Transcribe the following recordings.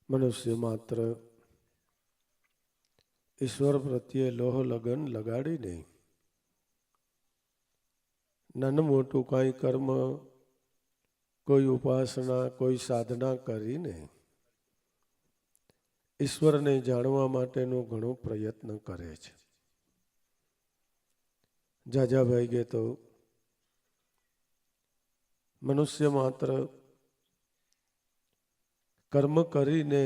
મનુષ્ય માત્ર ઈશ્વર પ્રત્યે લોહ લગન લગાડીને નાનું મોટું કાંઈ કર્મ, કોઈ ઉપાસના, કોઈ સાધના કરીને ઈશ્વરને જાણવા માટેનો ઘણો પ્રયત્ન કરે છે. જાજાભાઈ કે તો મનુષ્ય માત્ર કર્મ કરીને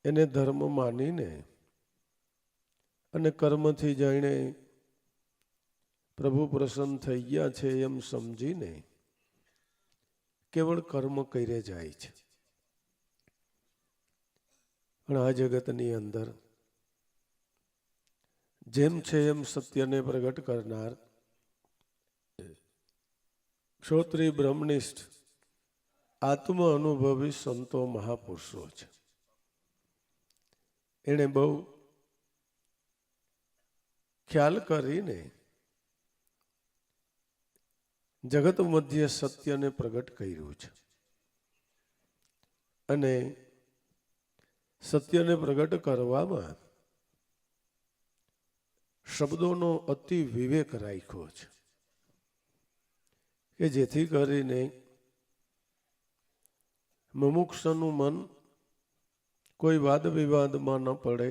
એને ધર્મ માનીને અને કર્મથી જાણે પ્રભુ પ્રસન્ન થઈ ગયા છે એમ સમજીને કેવળ કર્મ કરે જાય છે. પણ આ જગતની અંદર જેમ છે એમ સત્યને પ્રગટ કરનાર ક્ષોત્રિય બ્રહ્મનિષ્ઠ આત્મ અનુભવી સંતો મહાપુરુષો છે. એણે બહુ ખ્યાલ કરીને જગત મધ્ય સત્યને પ્રગટ કર્યું છે. અને સત્યને પ્રગટ કરવામાં શબ્દોનો અતિ વિવેક રાખ્યો છે કે જેથી કરીને મુમુક્ષનું મન કોઈ વાદ વિવાદમાં ન પડે,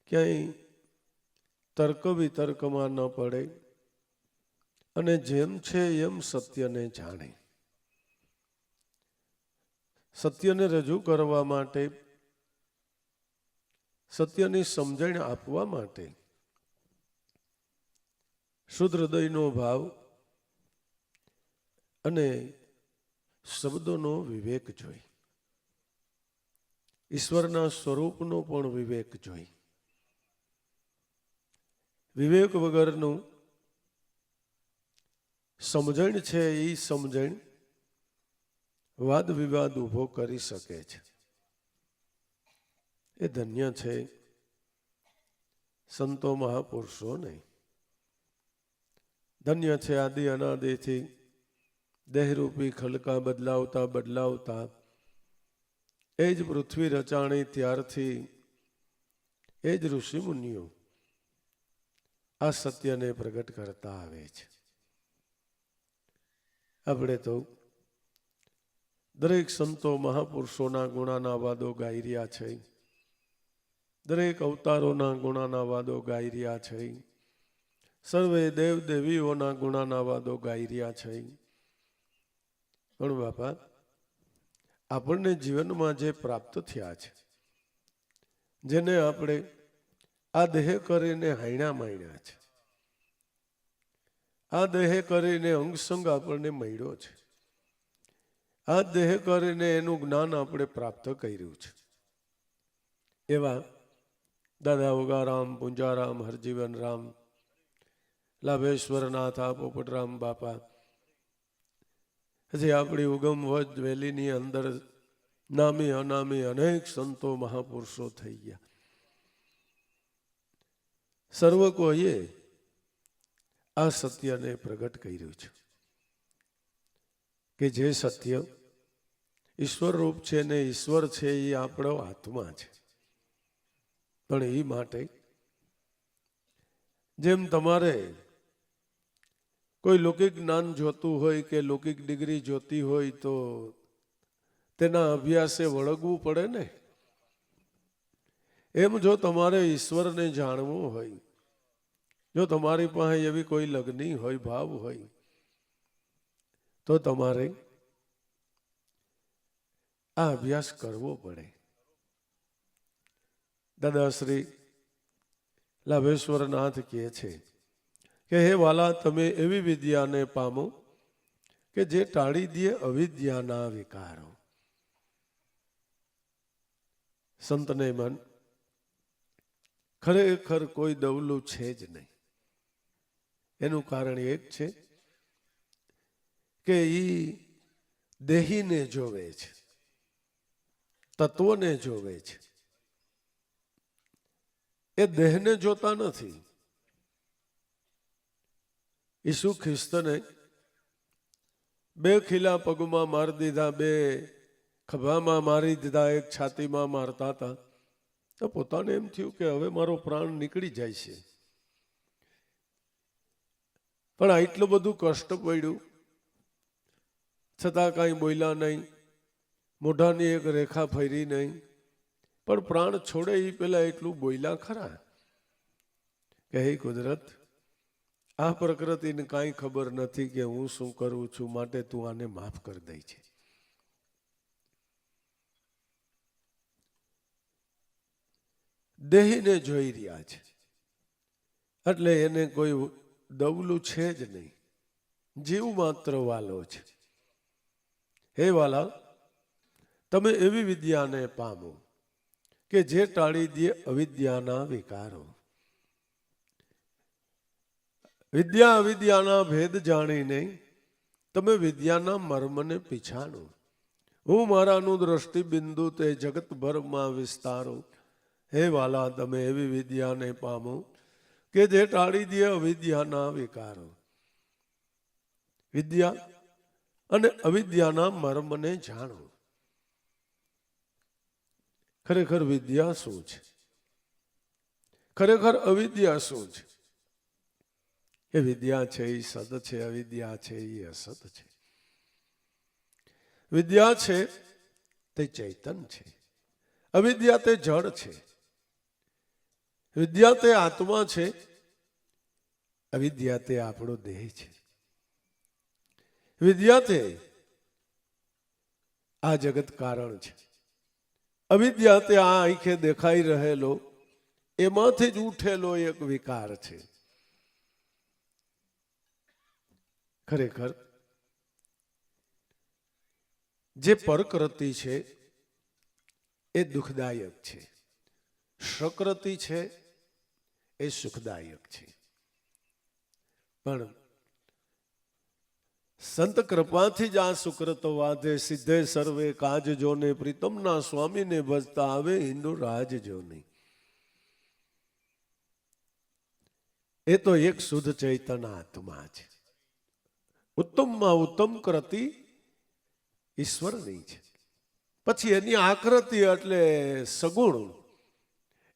ક્યાંય તર્ક વિતર્કમાં ન પડે અને જેમ છે એમ સત્યને જાણે. સત્યને રજૂ કરવા માટે, સત્યની સમજણ આપવા માટે શુદ્ધ હૃદયનો ભાવ અને શબ્દોનો વિવેક જોઈ, ઈશ્વરના સ્વરૂપનો પણ વિવેક જોઈ. વિવેક વગરનું સમજણ છે એ સમજણ વાદ વિવાદ ઊભો કરી શકે છે. એ ધન્ય છે સંતો મહાપુરુષોને. ધન્ય છે આદિ અનાદિથી દેહરૂપી ખલકા બદલાવતા બદલાવતા એ જ પૃથ્વી રચાણી ત્યારથી એ જ ઋષિ મુનિઓ આ સત્યને પ્રગટ કરતા આવે છે. આપણે તો દરેક સંતો મહાપુરુષોના ગુણાના વાદો ગાઈ રહ્યા છે, દરેક અવતારોના ગુણાના વાદો ગાઈ રહ્યા છે, સર્વે દેવ દેવીઓના ગુણાના વાદો ગાઈ રહ્યા છે. પણ બાપા, આપણને જીવનમાં જે પ્રાપ્ત થયા છે, જેને આપણે આ દેહ કરીને હાયણા માણ્યા છે, આ દેહ કરીને અંગસંગ આપણને મળ્યો છે, આ દેહ કરીને એનું જ્ઞાન આપણે પ્રાપ્ત કર્યું છે. એવા દાદા ઉગારામ, પુંજારામ, હરજીવન રામ, લાભેશ્વરનાથા, પોપટરામ બાપા, હજી આપણી ઉગમ વજ વેલીની અંદર નામી અનામી અનેક સંતો મહાપુરુષો થઈ ગયા. સર્વ કોઈએ આ સત્યને પ્રગટ કર્યું છે કે જે સત્ય ઈશ્વર રૂપ છે ને ઈશ્વર છે એ આપણો આત્મા છે. પણ એ માટે જેમ તમારે કોઈ લૌકિક જ્ઞાન જોતું હોય કે લૌકિક ડિગ્રી જોતી હોય તો તેના અભ્યાસે વળગવું પડે ને, એમ જો તમારે ઈશ્વરને જાણવું હોય, જો તમારી પાસે એવી કોઈ લગ્ની હોય, ભાવ હોય, તો તમારે આ અભ્યાસ કરવો પડે. દાદાશ્રી લાભેશ્વરનાથ કહે છે કે હે વાલા, તમે એવી વિદ્યાને પામો કે જે ટાળી દે અવિદ્યાના વિકારો. સંતને મન ખરેખર કોઈ દવલું છે જ નહીં. એનું કારણ એક છે કે એ દેહીને જોવે છે, તત્વને જોવે છે, એ દેહને જોતા નથી. ઈસુ ખ્રિસ્તને બે ખીલા પગમાં મારી દીધા, બે ખભામાં મારી દીધા, એક છાતીમાં મારતા હતા, તો પોતાને એમ થયું કે હવે મારો પ્રાણ નીકળી જાય છે. પણ આટલું બધું કષ્ટ પડ્યું છતાં કાંઈ બોલ્યા નહીં, મોઢાની એક રેખા ફરી નહીં. પણ પ્રાણ છોડે એ પેલા એટલું બોલ્યા ખરા કે હે કુદરત, આ પ્રકૃતિને કાંઈ ખબર નથી કે હું શું કરું છું, માટે તું આને માફ કરી દઈ છે. દેહીને જોઈ રહ્યા છે એટલે એને કોઈ દવલું છે જ નહીં, જીવ માત્ર વાલો છે. હે વાલા, તમે એવી વિદ્યાને પામો કે જે ટાળી દે અવિદ્યાના વિકારો. વિદ્યા અવિદ્યાના ભેદ જાણીને તમે વિદ્યાના મર્મને પીછાણો. હું મારાનું દ્રષ્ટિબિંદુ તે જગતભરમાં વિસ્તારો. હે વાલા, તમે એવી વિદ્યાને પામો કે જે ટાળી દે અવિદ્યાના વિકારો. વિદ્યા અને અવિદ્યાના મર્મને જાણો. ખરેખર વિદ્યા શું છે? ખરેખર અવિદ્યા શું છે? એ વિદ્યા છે એ સત છે, અવિદ્યા છે એ અસત છે. વિદ્યા છે તે ચૈતન છે, અવિદ્યા તે જળ છે. વિદ્યા તે આત્મા છે, અવિદ્યા તે આપણો દેહ છે. વિદ્યા તે આ જગત કારણ છે, અવિદ્યા તે આ આંખે દેખાઈ રહેલો એમાંથી જ ઉઠેલો એક વિકાર છે. ખરેખર જે પરકૃતિ છે એ દુઃખદાયક છે, સકૃતિ છે એ સુખદાયક છે. પણ સંત કૃપાથી જ આ સુકૃત વાધે, સિદ્ધે સર્વે કાજ જોને, પ્રીતમના સ્વામીને ભજતા આવે હિન્દુ રાજ જોને. એ તો એક શુદ્ધ ચૈતન આત્મા છે. ઉત્તમમાં ઉત્તમ કૃતિ ઈશ્વરની છે. પછી એની આકૃતિ એટલે સગુણ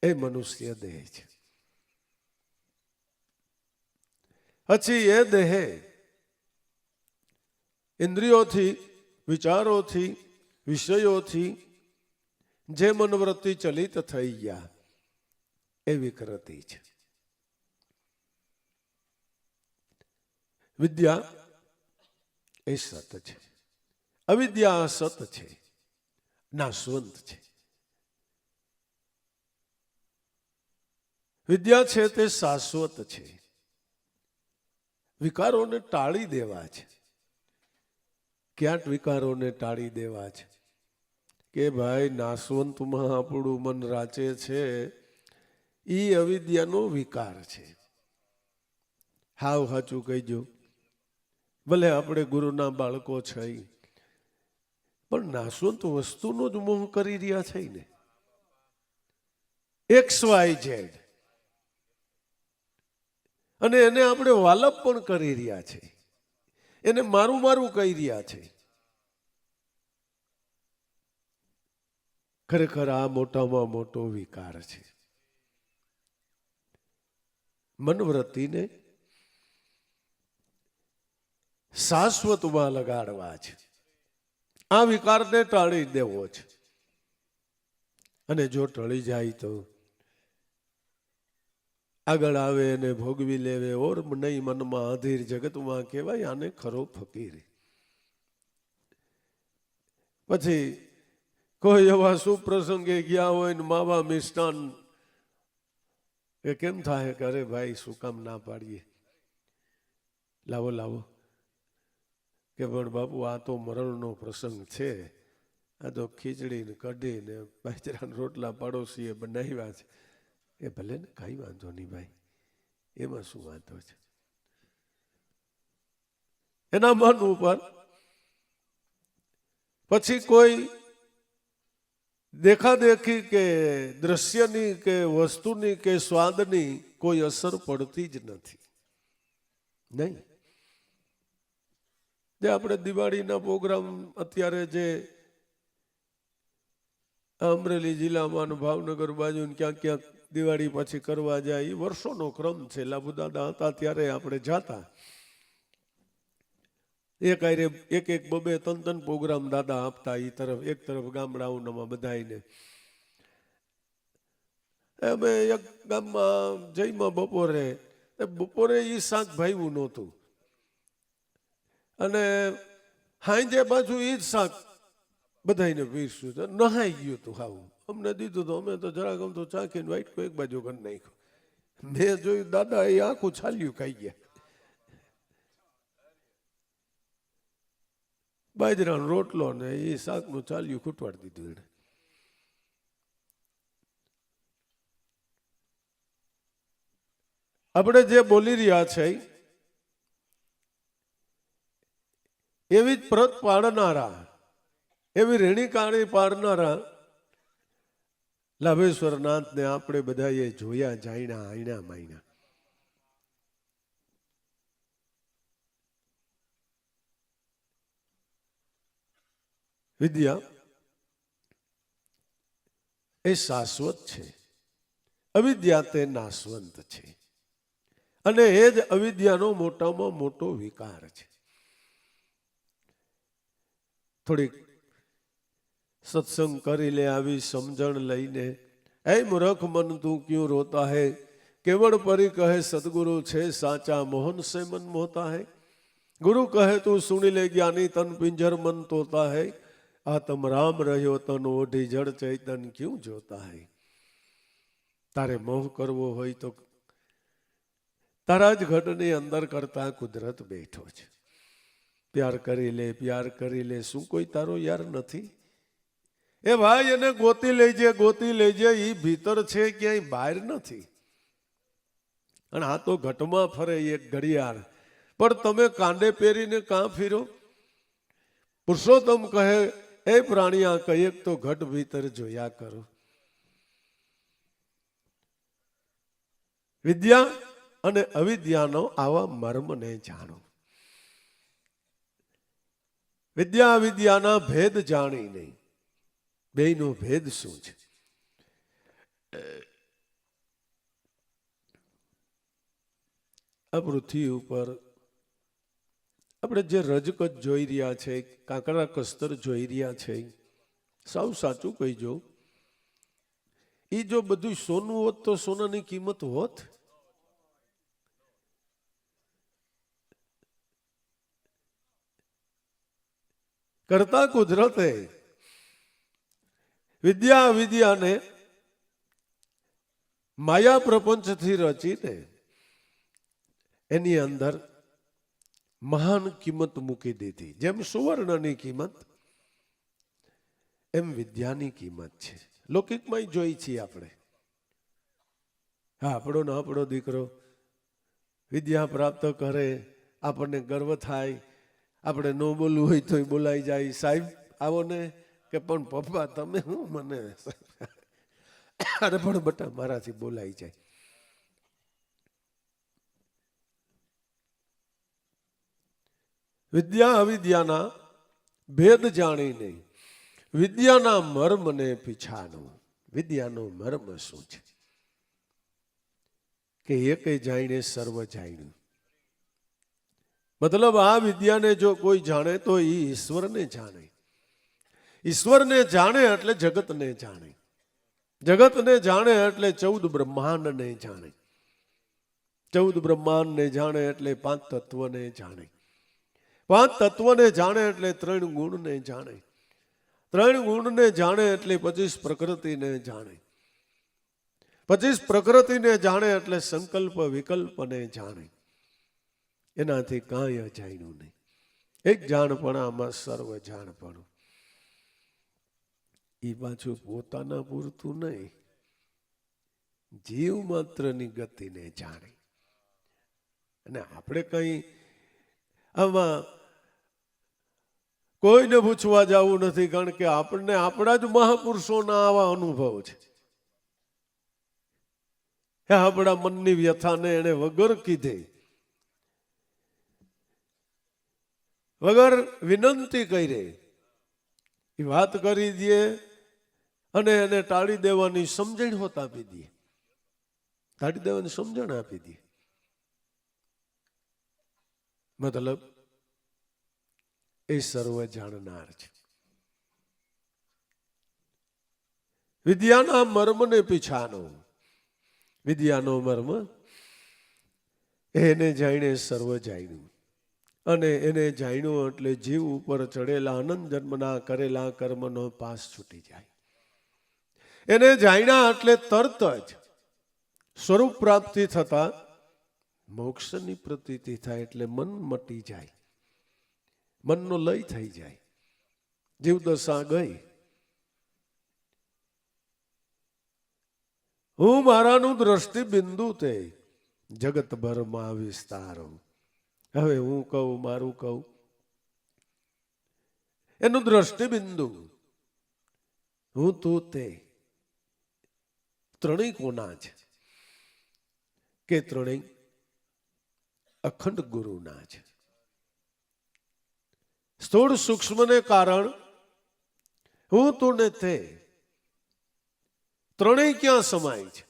એ મનુષ્ય દેહ છે. પછી એ દેહે ઇન્દ્રિયોથી, વિચારોથી, વિષયોથી જે મનવૃત્તિ ચલિત થઈ ગયા એ વિકૃતિ છે. વિદ્યા એ સત છે, અવિદ્યા અસત છે, નાશવંત છે. વિદ્યા છે તે શાશ્વત છે, વિકારોને ટાળી દેવા છે. ક્યાંક વિકારોને ટાળી દેવા છે કે ભાઈ નાશવંતમાં આપણું મન રાચે છે, એ અવિદ્યાનો વિકાર છે. હાવ સાચું કહીજો, ભલે આપણે ગુરુના બાળકો છે પણ નાશવંત વસ્તુનો જ મોહ કરી રહ્યા છે ને. XYZ, અને એને આપણે વાલપ પણ કરી રહ્યા છે, એને મારું મારું કહી રહ્યા છે. ખરેખર આ મોટામાં મોટો વિકાર છે. મનવૃત્તિને શાશ્વતમાં લગાડવા છે, આ વિકારને ટાળી દેવો છે. અને જો ટળી જાય તો આગળ આવે એને ભોગવી લેવે. ઓર નહીં મનમાં અધીર, જગતમાં કહેવાય આને ખરો ફકીર. પછી કોઈ એવા સુપ્રસંગે ગયા હોય ને માવા મિષ્ટાન, એ કેમ થાય કે અરે ભાઈ શું કામ ના પાડીએ, લાવો લાવો. કે પણ બાપુ આ તો મરણનો પ્રસંગ છે, આ તો ખીચડી ને કઢી ને બાજરાના રોટલા પાડોશીએ બનાવ્યા છે. એ ભલે ને, કાંઈ વાંધો નહીં ભાઈ, એમાં શું વાંધો છે. એના મન ઉપર પછી કોઈ દેખાદેખી કે દ્રશ્યની કે વસ્તુની કે સ્વાદની કોઈ અસર પડતી જ નથી. નહીં, જે આપણે દિવાળીના પ્રોગ્રામ અત્યારે જે અમરેલી જિલ્લામાં ને ભાવનગર બાજુ ને ક્યાંક ક્યાંક દિવાળી પછી કરવા જાય એ વર્ષોનો ક્રમ છે. લાભુ દાદા હતા ત્યારે આપણે જાતા, એક આરે એક એક બબે ત્રણ પ્રોગ્રામ દાદા આપતા, એ તરફ એક તરફ ગામડાઓમાં બધાને. અમે એક ગામમાં જઈમાં બપોરે એ શાક ભાવ્યું નહોતું, અને હાંજે પાછું એ જ શાક બધાને પીરસ્યું તો નહાઈ ગયું હતું. ખાવું અમને દીધું તો અમે તો જરાક આમ તો ચાખીને વાઈટ એક બાજુ કરી નાખ્યું. મેં જોયું દાદા એ આખું છાલ્યું ખાઈ ગયા. બાજરાનો રોટલો ને એ શાકનું ચાલ્યું ખૂટવાડી દીધું એને. આપણે જે બોલી રહ્યા છે એવી જ પ્રત પાડનારા, એવી રેણીકાણી પાડનારા લાભેશ્વર નાથને આપણે બધાએ જોયા, જાણ્યા, આયણા માયના. વિદ્યા એ શાશ્વત છે, અવિદ્યા તે નાશવંત છે, અને એ જ અવિદ્યાનો મોટામાં મોટો વિકાર છે. થોડીક સત્સંગ કરી લે, આવી સમજણ લઈને, એ મૂર્ખ મન તું ક્યું રોતા હૈ, કેવળ પરી કહે સદગુરુ છે, સાચા મોહન સે મન મોતા હૈ. ગુરુ કહે તું સુણી લે જ્ઞાની, તન પિંજર મન તોતા હૈ. આતમ રામ રહ્યો તન ઓઢી જળ ચૈતન ક્યું જોતા હૈ. તારે મોહ કરવો હોય તો તારા જ ઘટની અંદર કરતા કુદરત બેઠો છે. પ્યાર કરી લે, પ્યાર કરી લે, શું કોઈ તારો યાર નથી? એ ભાઈ એને ગોતી લેજે, ગોતી લેજે, એ ભીતર છે, ક્યાંય બહાર નથી. અને આ તો ઘટમાં ફરે એક ઘડિયાળ, પણ તમે કાંડે પહેરીને કાં ફીરો? પુરુષોત્તમ કહે એ પ્રાણિયા કયેક તો ઘટ ભીતર જોયા કરો. વિદ્યા અને અવિદ્યાનો આવા મર્મને જાણો. વિદ્યા અવિદ્યાના ભેદ જાણી નહીં. બેયનો ભેદ શું છે? આ પૃથ્વી ઉપર આપણે જે રજકત જોઈ રહ્યા છે, કાંકરા કસ્તર જોઈ રહ્યા છે, સાવ સાચું કહીજો, એ જો બધું સોનું હોત તો સોનાની કિંમત હોત? કરતા કુદરતે વિદ્યા અવિદ્યાને માયા પ્રપંચથી રચીને એની અંદર મહાન કિંમત મૂકી દીધી. જેમ સુવર્ણની કિંમત, એમ વિદ્યાની કિંમત છે. લૌકિકમાં જોઈ છીએ આપણે. હા, આપણો દીકરો વિદ્યા પ્રાપ્ત કરે, આપણને ગર્વ થાય. આપણે ન બોલવું હોય તો બોલાઈ જાય, સાહેબ આવો ને, કે પણ પપ્પા તમે હું મને, અરે પણ બટા મારાથી બોલાઈ જાય. વિદ્યા અવિદ્યાના ભેદ જાણી નહીં, વિદ્યાના મર્મને પીછાનું. વિદ્યાનો મર્મ શું છે? કે એકે જાણીને સર્વ જાણ્યું. મતલબ આ વિદ્યાને જો કોઈ જાણે તો એ ઈશ્વરને જાણે. ઈશ્વરને જાણે એટલે જગતને જાણે. જગતને જાણે એટલે 14 બ્રહ્માંડને જાણે. 14 બ્રહ્માંડને જાણે એટલે 5 તત્વને જાણે. 5 તત્વને જાણે એટલે 3 ગુણને જાણે. 3 ગુણને જાણે એટલે 25 પ્રકૃતિને જાણે. 25 પ્રકૃતિને જાણે એટલે સંકલ્પ વિકલ્પને જાણે. એનાથી કાંઈ અજાણ્યું નહીં. એક જાણપણામાં સર્વ જાણપણું. એ પાછું પોતાના પૂરતું નહીં, જીવ માત્રની ગતિને જાણે. અને આપણે કઈ આમાં કોઈને પૂછવા જવું નથી, કારણ કે આપણને આપણા જ મહાપુરુષોના આવા અનુભવ છે. આપણા મનની વ્યથાને એને વગર કીધે, વગર વિનંતી કરી એ વાત કરી દે, અને એને ટાળી દેવાની સમજણ હોત આપી દે, ટાળી દેવાની સમજણ આપી દે. મતલબ એ સર્વ જાણનાર છે. વિદ્યાના મર્મને પીછાનો, વિદ્યાનો મર્મ એને જાણે સર્વ જાણ્યું. અને એને જાણ્યું એટલે જીવ ઉપર ચડેલા અનંત જન્મના કરેલા કર્મનો પાસ છૂટી જાય. એને જાણ્યા એટલે તરત જ સ્વરૂપ પ્રાપ્તિ થતા મોક્ષની પ્રતીતિ થાય. એટલે મન મટી જાય, મનનો લય થઈ જાય, જીવદશા ગઈ. હું મારાનું દ્રષ્ટિ બિંદુ તે જગતભરમાં વિસ્તારો. હવે હું કહું, મારું કહું, એનું દ્રષ્ટિ બિંદુ હું તું તે ત્રણેય કોના છે? કે ત્રણેય અખંડ ગુરુના છે. સ્થૂળ સૂક્ષ્મને કારણ હું તું ને તે ત્રણેય ક્યાં સમાય છે?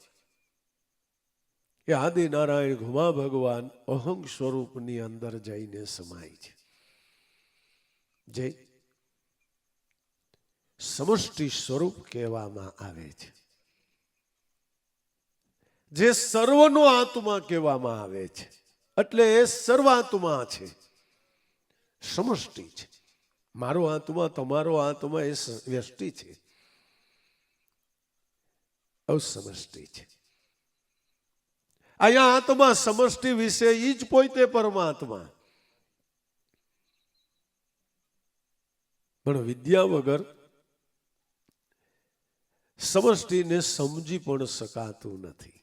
એ આદિનારાયણ ઘુમા ભગવાન અહંગ સ્વરૂપની અંદર જઈને સમાય છે. જે સમષ્ટિ સ્વરૂપ કહેવામાં આવે છે, જે સર્વનો આત્મા કહેવામાં આવે છે. એટલે એ સર્વાત્મા છે, સમષ્ટિ છે. મારો આત્મા, તમારો આત્મા એ વ્યષ્ટિ છે, અસમષ્ટિ છે. અહીંયા આત્મા સમષ્ટિ વિશે ઈ જ પોતે પરમાત્મા. પણ વિદ્યા વગર સમષ્ટિને સમજી પણ શકાતું નથી.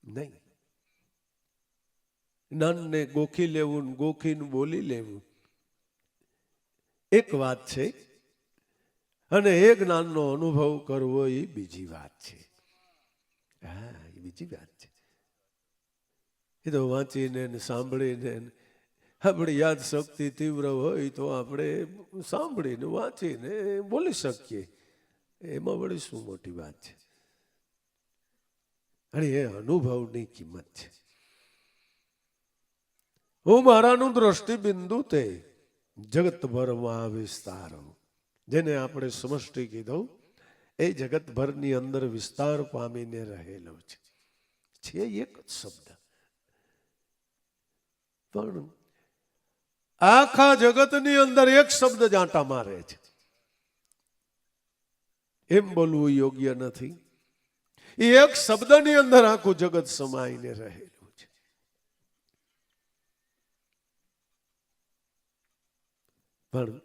નહીં, જ્ઞાનને ગોખી લેવું, ગોખીને બોલી લેવું એક વાત છે, અને એ જ્ઞાનનો અનુભવ કરવો એ બીજી વાત છે. હા, એ બીજી વાત છે. એ તો વાંચીને સાંભળીને, આપણી યાદ શક્તિ તીવ્ર હોય તો આપણે સાંભળીને વાંચીને બોલી શકીએ. એમાં વળી શું મોટી વાત છે? અને એ અનુભવની કિંમત છે. હું મારાનું દ્રષ્ટિ બિંદુ તે જગતભરમાં વિસ્તારો. જેને આપણે સમષ્ટિ કીધું, એ જગતભરની અંદર વિસ્તાર પામીને રહેલો છે. એક જ શબ્દ, પણ આખા જગતની અંદર એક શબ્દ જાંટા મારે છે. એમ બોલવું યોગ્ય નથી. એ એક શબ્દની અંદર આખું જગત સમાઈને રહેલું છે. પણ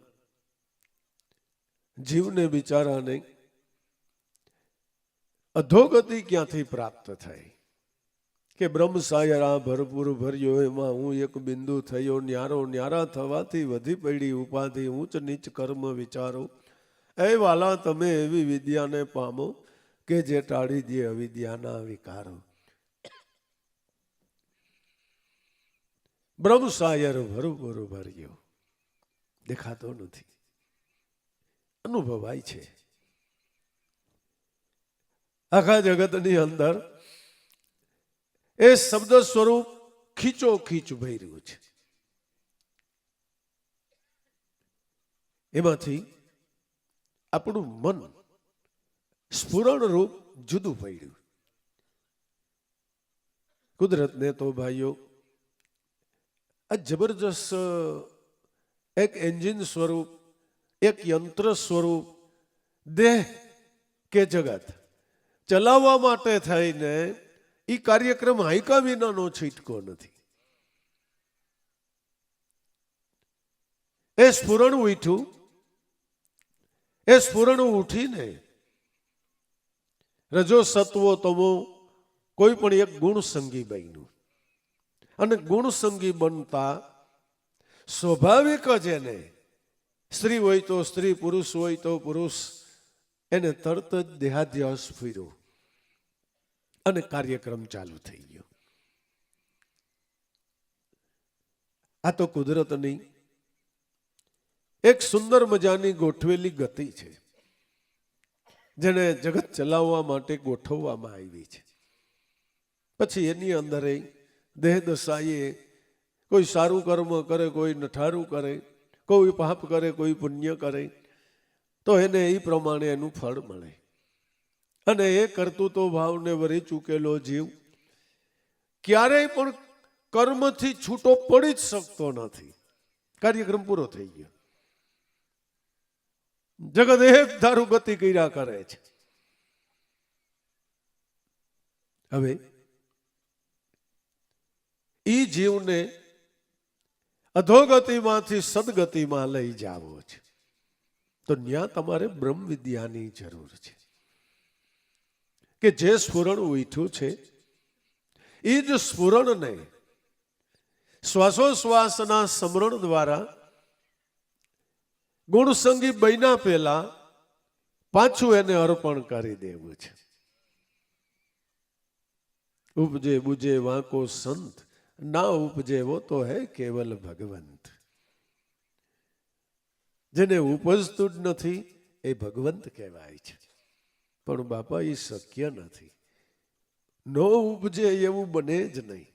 જીવને બિચારાને અધોગતિ ક્યાંથી પ્રાપ્ત થાય? કે બ્રહ્મ સાયરા ભરપૂર ભર્યો, એમાં હું એક બિંદુ થયો. ન્યારો ન્યારા થવાથી વધી પડી ઉપાધિ, ઊંચ નીચ કર્મ વિચારો. એ વાલા તમે એવી વિદ્યાને પામો કે જે ટાળી દે અવિદ્યાના વિકારો. બ્રહ્મ સાયર ભરપૂર ભર્યો, દેખાતો નથી, અનુભવાય છે. આખા જગતની અંદર એ શબ્દ સ્વરૂપ ખીચો ખીચ ભર્યું છે. એમાંથી આપણું મન સ્ફુરણ રૂપ જુદું પડ્યું. કુદરતને તો ભાઈઓ આ જબરજસ્ત એક એન્જિન સ્વરૂપ, એક યંત્ર સ્વરૂપ દેહ કે જગત ચલાવવા માટે થઈને એ કાર્યક્રમ હાઈકા વિનાનો છૂટકો નથી. એ સ્ફુરણ ઉઠ્યું, એ સ્ફુરણ ઉઠીને રજો સત્વો તમો કોઈ પણ એક ગુણ સંગી બન્યું. અને ગુણ સંગી બનતા સ્વાભાવિક જ એને સ્ત્રી હોય તો સ્ત્રી, પુરુષ હોય તો પુરુષ, એને તરત જ દેહાધ્યાસ ફર્યો અને કાર્યક્રમ ચાલુ થઈ ગયો. આ તો કુદરતની એક સુંદર મજાની ગોઠવેલી ગતિ છે. જેને જગત ચલાવવા માટે ગોઠવવામાં આવી છે. પછી એની અંદર દેહ દશાએ કોઈ સારું કર્મ કરે, કોઈ નઠારું કરે, કોઈ પાપ કરે, કોઈ પુણ્ય કરે, તો એને એ પ્રમાણે એનું ફળ મળે. અને એ કરતૂતો ભાવને વરી ચૂકેલો જીવ ક્યારેય પણ કર્મથી છૂટો પડી જ શકતો નથી. કાર્યક્રમ પૂરો થઈ ગયો. જગત એક ધારું ગતિ કર્યા કરે છે. હવે ઈ જીવને અધોગતિમાંથી સદગતિમાં લઈ જાવો છે, તો ત્યાં તમારે બ્રહ્મ વિદ્યાની જરૂર છે. કે જે સ્ફુરણ ઉઠ્યું છે એ જ સ્ફુરણને શ્વાસોશ્વાસના સમરણ દ્વારા ગુણસંગી બન્યા પહેલા પાછું એને અર્પણ કરી દેવું છે. ઉપજે બુજે વાંકો સંત, ના ઉપજે વો તો હે કેવલ ભગવંત. જેને ઉપજતું જ નથી એ ભગવંત કહેવાય છે. પણ બાપા એ શક્ય નથી. નો ઉપજે એવું બને જ નહીં.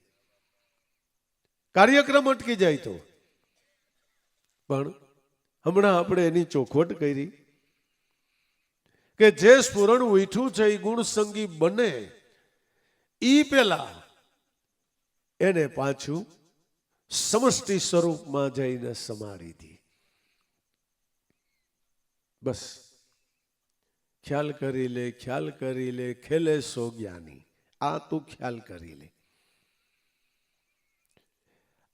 કાર્યક્રમ અટકી જાય તો. પણ હમણાં આપણે એની ચોખવટ કરી કે જે સ્ફુરણ ઉઠ્યું છે એ ગુણસંગી બને ઈ પેલા એને પાછું સમષ્ટિ સ્વરૂપમાં જઈને સમાડી દી. બસ ખ્યાલ કરી લે, ખ્યાલ કરી લે, ખેલે સો જ્ઞાની. આ તું ખ્યાલ કરી લે.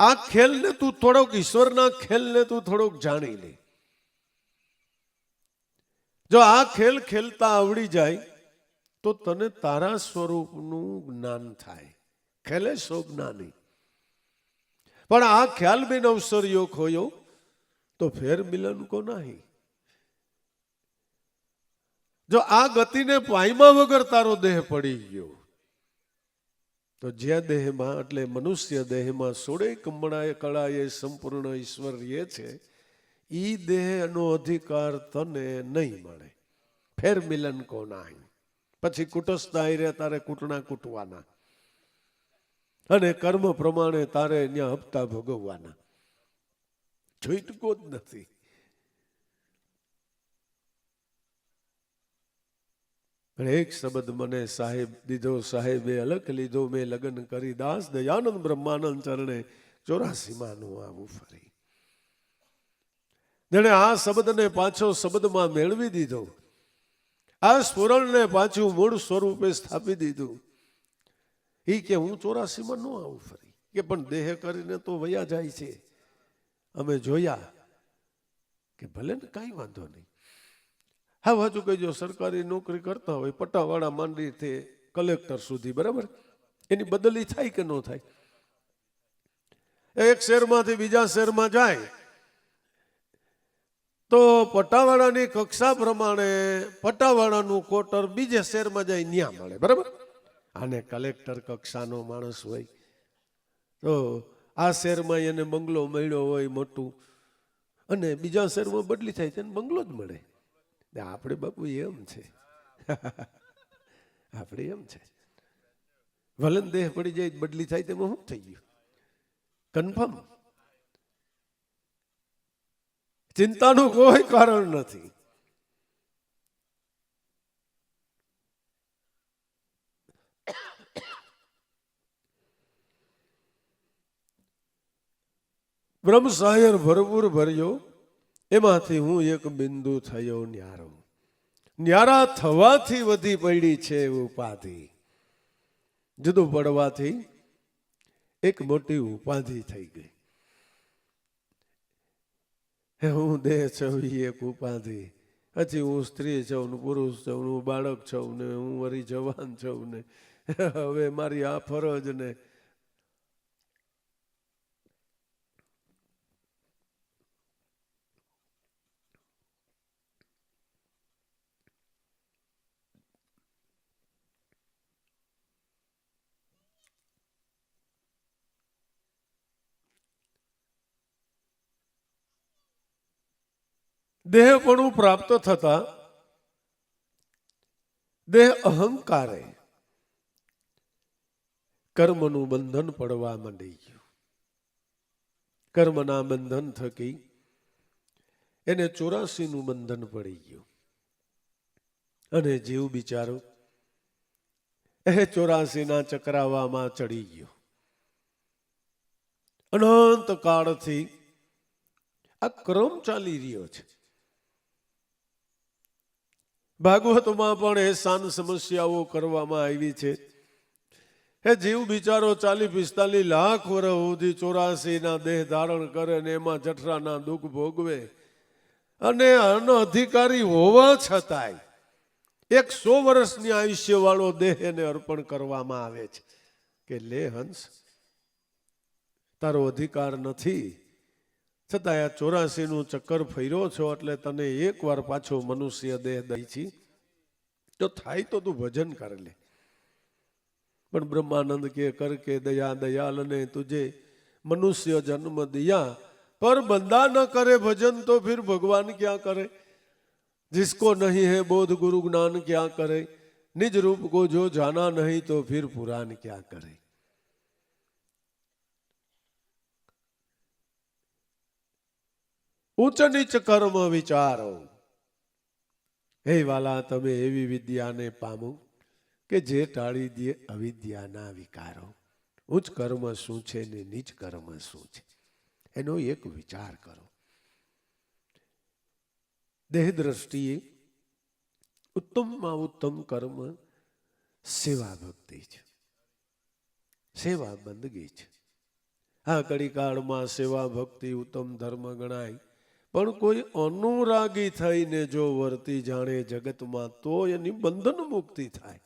આ ખેલને તું થોડોક, ઈશ્વરના ખેલને તું થોડોક જાણી લે. જો આ ખેલ ખેલતા આવડી જાય તો તને તારા સ્વરૂપનું જ્ઞાન થાય. ખેલે સો જ્ઞાની. પણ આ ખ્યાલ બિન અવસર્યો ખોયો તો ફેર મિલન કો નહીં. જો આ ગતિને પાયમા વગર તારો દેહ પડી ગયો તો જ્યાં દેહમાં, એટલે મનુષ્ય દેહમાં 16 કળાએ સંપૂર્ણ ઈશ્વર રહે છે, ઈ દેહનો અધિકાર તને નહીં મળે. ફેર મિલન કો નહીં. પછી કુટસ્થતા રે તારે કૂટણા કૂટવાના અને કર્મ પ્રમાણે તારે ત્યાં હપ્તા ભોગવવાના. છૂટકો જ નથી. એક શબ્દ મને સાહેબ દીધો, સાહેબે અલગ લીધો, મેં લગ્ન કરી દાસ દયાનંદ બ્રહ્માનંદ ચરણે 84 આવું ફરી. જેણે આ શબ્દને પાછો શબ્દમાં મેળવી દીધો, આ સ્ફુરણને પાછું મૂળ સ્વરૂપે સ્થાપી દીધું. એ કે હું 84 ન આવું ફરી. કે પણ દેહ કરીને તો વયા જાય છે. અમે જોયા કે ભલે ને કાંઈ વાંધો નહીં. હા વાંચું કહીજો, સરકારી નોકરી કરતા હોય, પટ્ટાવાળા માંડી થી કલેક્ટર સુધી, બરાબર, એની બદલી થાય કે ન થાય? એક શહેરમાંથી બીજા શહેરમાં જાય તો પટ્ટાવાળાની કક્ષા પ્રમાણે પટ્ટાવાળાનું ક્વાર્ટર બીજે શહેરમાં જાય ન્યા મળે, બરાબર. આને કલેક્ટર કક્ષાનો માણસ હોય તો આ શહેરમાં એને બંગલો મળ્યો હોય મોટું, અને બીજા શહેરમાં બદલી થાય તેને બંગલો જ મળે. આપણે બાપુ એમ છે, આપણે એમ છે, ભલે દેહ પડી જાય બદલી થાય તેમાં શું થઈ ગયું? કન્ફર્મ. ચિંતાનું કોઈ કારણ નથી. બ્રહ્મ સાયર ભરપૂર ભર્યો, એમાંથી હું એક બિંદુ થયો ન્યારો. ન્યારા થવાથી વધી પડી છે ઉપાધિ. જુદું પડવાથી એક મોટી ઉપાધિ થઈ ગઈ. હું દેહ છું એક ઉપાધિ, પછી હું સ્ત્રી છું ને પુરુષ છું ને હું બાળક છું ને હું વરી જવાન છું ને હવે મારી આ ફરજ ને. દેહપણું પ્રાપ્ત થતા દેહ અહંકારે કર્મનું બંધન પડવા માંડી ગયું. કર્મના બંધન થકી એને 84નું બંધન પડી ગયું. અને જીવ બિચારો એ 84ના ચક્રાવામાં ચડી ગયો. અનંત કાળથી આ ક્રમ ચાલી રહ્યો છે. ભાગવતમાં પણ એસાન સમસ્યાઓ કરવામાં આવી છે. એ જીવ બિચારો 40-45 લાખ વર્ષ સુધી 84ના દેહ ધારણ કરે ને એમાં જઠરાના દુઃખ ભોગવે અને અનઅધિકારી હોવા છતાંય 100 વર્ષની આયુષ્ય વાળો દેહ એને અર્પણ કરવામાં આવે છે કે લે હંસ, તારો અધિકાર નથી છતાં આ 84નું ચક્કર ફર્યો છો એટલે તને એકવાર પાછો મનુષ્ય દેહ દઈ છી, તો થાય તો તું ભજન કર લે. પણ બ્રહ્માનંદ કે કર કે દયા દયાલ ને તુજે મનુષ્ય જન્મ દિયા, पर बंदा न करे भजन तो फिर भगवान क्या करे. जिसको नहीं है बोध गुरु ज्ञान क्या करे. निज रूप को जो जाना नहीं तो फिर पुराण क्या करे. ઉચ્ચ નીચ કર્મ વિચારો. હે વાલા, તમે એવી વિદ્યાને પામો કે જે ટાળી દે અવિદ્યાના વિકારો. ઉચ્ચ કર્મ શું છે ને નીચ કર્મ શું છે એનો એક વિચાર કરો. દેહ દ્રષ્ટિએ ઉત્તમમાં ઉત્તમ કર્મ સેવા ભક્તિ છે, સેવા બંદગી છે. આ કળીકાળમાં સેવા ભક્તિ ઉત્તમ ધર્મ ગણાય, પણ કોઈ અનુરાગી થઈને જો વર્તી જાણે જગતમાં તો એની બંધન મુક્તિ થાય.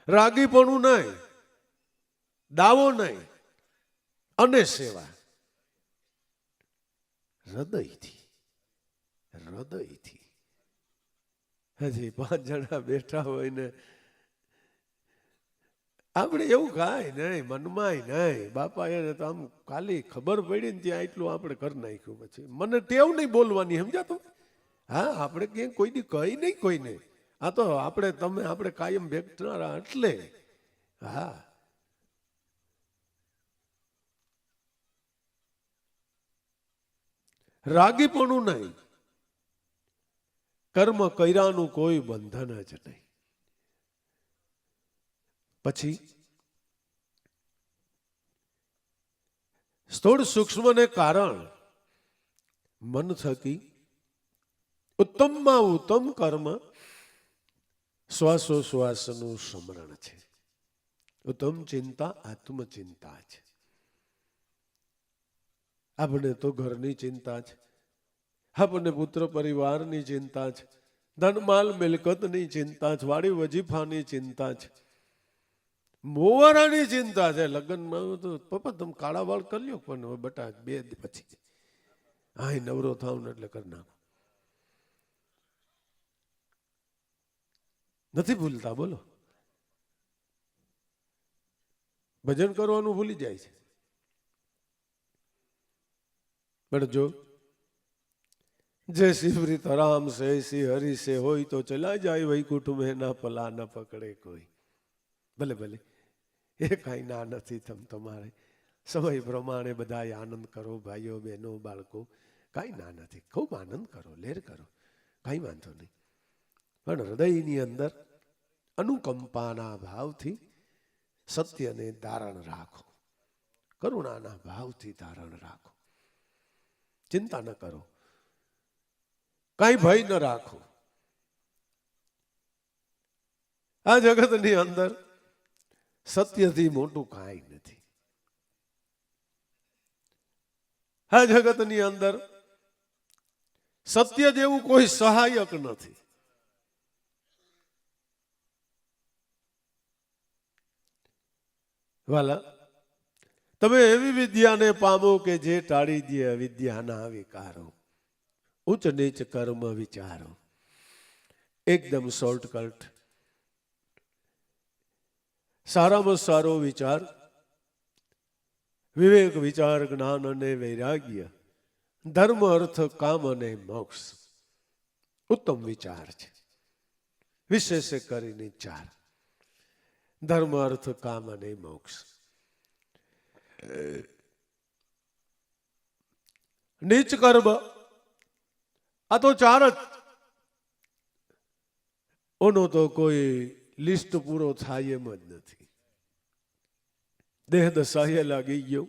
રાગીપણું નહીં, દાવો નહીં, અને સેવા હૃદયથી. હૃદયથી હજી 5 જણા બેઠા હોય ને આપણે એવું કાંઈ નહીં, મનમાંય નહીં. બાપા એને તો આમ ખાલી ખબર પડી ને ત્યાં એટલું આપણે કરી નાખ્યું. પછી મને ટેવ નહીં બોલવાની, સમજ્યા તમે? હા, આપણે ક્યાંય કોઈ દી કહી નહીં કોઈને. આ તો આપણે કાયમ બેઠનારા એટલે. હા, રાગીપણું નહીં, કર્મ કર્યાનું કોઈ બંધન જ નહીં. પછી સ્થૂળ સૂક્ષ્મને કારણ મન થકી ઉત્તમમાં ઉત્તમ કર્મ શ્વાસોશ્વાસનું સ્મરણ છે. ઉત્તમ ચિંતા આત્મચિંતા છે. આપણે તો ઘરની ચિંતા છે, આપણને પુત્ર પરિવારની ચિંતા છે, ધનમાલ મિલકતની ચિંતા છે, વાડી વજીફાની ચિંતા છે, મોવારાની ચિંતા છે. લગ્નમાં તો પપ્પા તમે કાળા વાળ કરી લ્યો, પણ હવે બટા 2 પછી હા નવરો થાવ ને એટલે કરી નાખો. નથી ભૂલતા, બોલો. ભજન કરવાનું ભૂલી જાય છે. પણ જો जैसी प्रीत राम से ऐसी हरि से होई तो चला जाए वैकुंठ में ना पला न पकड़े कोई. ભલે ભલે એ કાંઈ ના નથી. તમારે સમય પ્રમાણે બધા આનંદ કરો, ભાઈઓ બહેનો બાળકો, કાંઈ ના નથી. ખૂબ આનંદ કરો, લેર કરો, કાંઈ વાંધો નહીં. પણ હૃદયની અંદર અનુકંપાના ભાવથી સત્યને ધારણ રાખો, કરુણાના ભાવથી ધારણ રાખો. ચિંતા ન કરો, કાંઈ ભય ન રાખો. આ જગતની અંદર સત્યથી મોટું કાંઈ નથી. આ જગતની અંદર સત્ય જેવું કોઈ સહાયક નથી. વાલા, તમે એવી વિદ્યાને પામો કે જે ટાળી દે અવિદ્યાના વિકારો. ઉચ્ચ નીચ કર્મ વિચારો. એકદમ શોર્ટકટ, સારામાં સારો વિચાર, વિવેક વિચાર જ્ઞાન અને વૈરાગ્ય, ધર્મ અર્થ કામ અને મોક્ષ ઉત્તમ વિચાર છે. વિશેષે કરીને 4: ધર્મ, અર્થ, કામ અને મોક્ષ. નીચ કર્મ આ તો 4 જ. ઓનો તો કોઈ લિસ્ટ પૂરો થાય એમ જ નથી. દેહ દશાએ લાગી ગયો,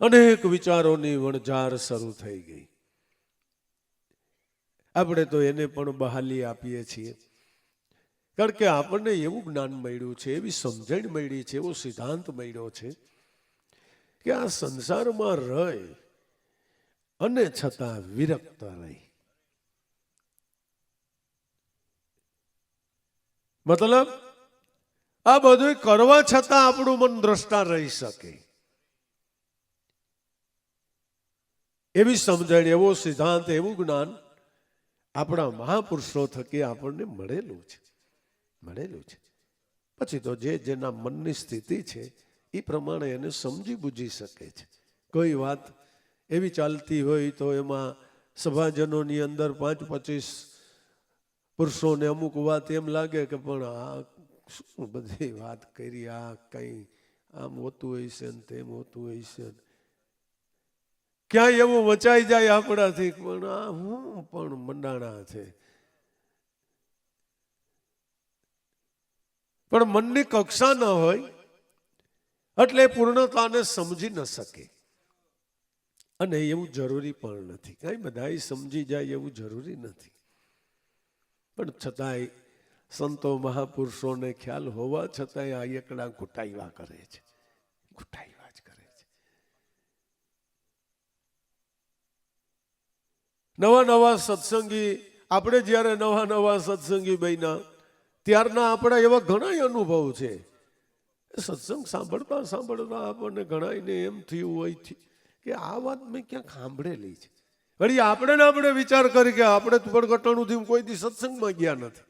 અનેક વિચારોની વણઝાર શરૂ થઈ ગઈ. આપણે તો એને પણ બહાલી આપીએ છીએ, કારણ કે આપણને એવું જ્ઞાન મળ્યું છે, એવી સમજણ મળી છે, એવો સિદ્ધાંત મળ્યો છે કે આ સંસારમાં રહી અને છતાં વિરક્ત રહી. મતલબ આ બધું કરવા છતાં આપણું મન દ્રષ્ટા રહી શકે, એવી સમજણ, એવો સિદ્ધાંત, એવું જ્ઞાન આપણા મહાપુરુષો થકી આપણને મળેલું છે. પછી તો જે જેના મનની સ્થિતિ છે એ પ્રમાણે એને સમજી બુજી શકે છે. કોઈ વાત એવી ચાલતી હોય તો એમાં સભાજનોની અંદર 5-25 પુરુષોને અમુક વાત એમ લાગે કે પણ આ શું બધી વાત કરી, આ કઈ આમ હોતું હોય છે ને તેમ હોતું હોય છે, ક્યાંય એવું વચાઈ જાય આપણાથી, પણ આ હું પણ મંડાણા છે. પણ મનની કક્ષા ન હોય એટલે પૂર્ણતાને સમજી ન શકે, અને એવું જરૂરી પણ નથી. કઈ બધાય સમજી જાય એવું જરૂરી નથી, પણ છતાંય સંતો મહાપુરુષોને ખ્યાલ હોવા છતાંય આ એકડા ઘૂંટાવ્યા કરે છે, ઘૂંટાવ્યા જ કરે છે. નવા સત્સંગી, આપણે જ્યારે નવા સત્સંગી બન્યા ત્યારના આપણા એવા ઘણા અનુભવ છે. સત્સંગ સાંભળતા આપણને ઘણાને એમ થયું હોય કે આ વાત મેં ક્યાંક સાંભળેલી છે. વળી આપણે વિચાર કરી કે આપણે પડઘટાણુંથી કોઈ દી સત્સંગમાં ગયા નથી,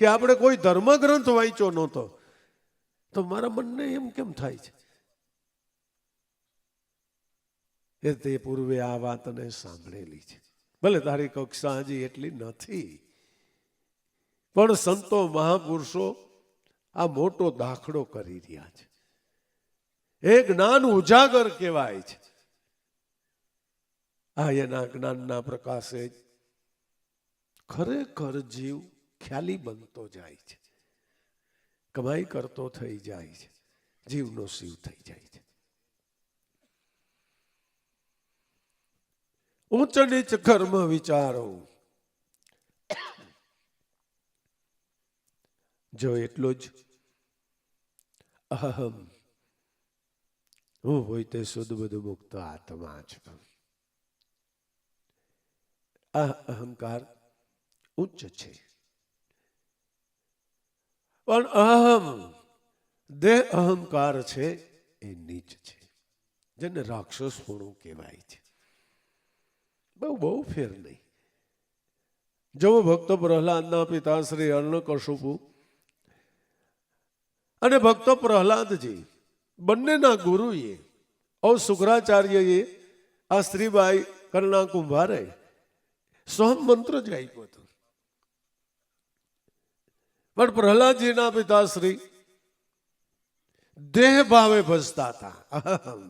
કે આપણે કોઈ ધર્મગ્રંથ વાંચ્યો નહોતો, તો મારા મનને એમ કેમ થાય છે એ તે પૂર્વે આ વાતને સાંભળેલી છે. ભલે તારી કક્ષા હજી એટલી નથી, પણ સંતો મહાપુરુષો આ મોટો દાખલો કરી રહ્યા છે. એ જ્ઞાન ઉજાગર કહેવાય છે. આ એના જ્ઞાનના પ્રકાશે ખરેખર જીવ ખ્યાલી બનતો જાય છે, કમાઈ કરતો થઈ જાય છે, જીવનો શિવ થઈ જાય છે. ઉચ્ચ નીચ કર્મ વિચારો, જો એટલો જ અહમ હું હોય તે શુદ્ધ બધું મુક્ત આત્મા છું. આ અહંકાર ઉચ્ચ છે, પણ અહમ દેહ અહંકાર છે એ નીચ છે, જેને રાક્ષસપણું કહેવાય છે. બહુ ફેર નહીં. જો ભક્ત પ્રહલાદના પિતા શ્રી અર્ણકશુપુ અને ભક્ત પ્રહલાદજી બંનેના ગુરુએ શુક્રાચાર્યએ આ સ્ત્રીબાઈ કર્ણા કુંભારે સોહમ મંત્ર જ આપ્યો હતો. પણ પ્રહલાદજીના પિતાશ્રી દેહ ભાવે ભજતા હતા. અહમ